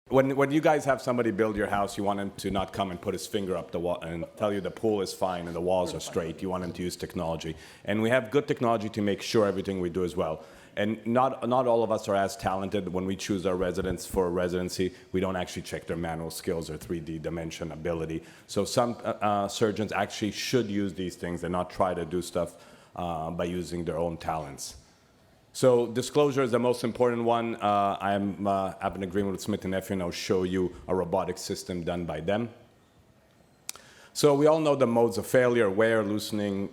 When you guys have somebody build your house, you want him to not come and put his finger up the wall and tell you the pool is fine and the walls are straight. You want him to use technology. And we have good technology to make sure everything we do is well. And not all of us are as talented. When we choose our residents for a residency, we don't actually check their manual skills or 3D dimension ability. So some surgeons actually should use these things and not try to do stuff by using their own talents. So disclosure is the most important one. I have an agreement with Smith & Nephew, and I'll show you a robotic system done by them. So we all know the modes of failure: wear, loosening,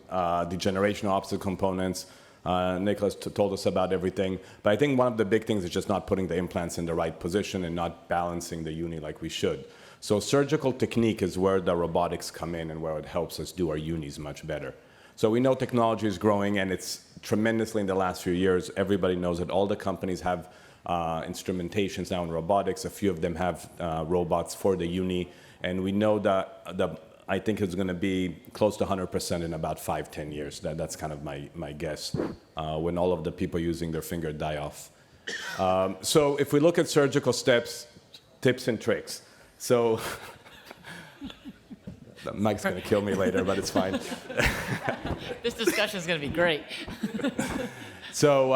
degeneration, obstacle components. Nicholas told us about everything. But I think one of the big things is just not putting the implants in the right position and not balancing the uni like we should. So surgical technique is where the robotics come in and where it helps us do our unis much better. So we know technology is growing, and it's tremendously in the last few years. Everybody knows that all the companies have instrumentations now in robotics. A few of them have robots for the uni. And we know that I think it's going to be close to 100% in about 5-10 years. That's kind of my guess, when all of the people using their finger die off. So if we look at surgical steps, tips and tricks. So Mike's going to kill me later, but it's fine. This discussion is going to be great. So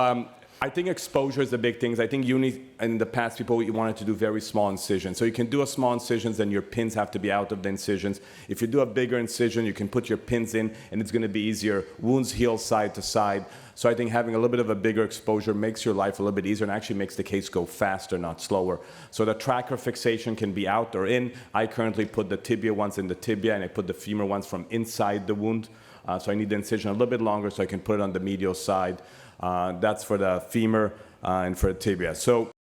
I think exposure is the big thing. I think in the past, people wanted to do very small incisions. So you can do a small incisions, then your pins have to be out of the incisions. If you do a bigger incision, you can put your pins in, and it's going to be easier. Wounds heal side to side. So I think having a little bit of a bigger exposure makes your life a little bit easier and actually makes the case go faster, not slower. So the tracker fixation can be out or in. I currently put the tibia ones in the tibia, and I put the femur ones from inside the wound. So I need the incision a little bit longer so I can put it on the medial side. That's for the femur and for the tibia. So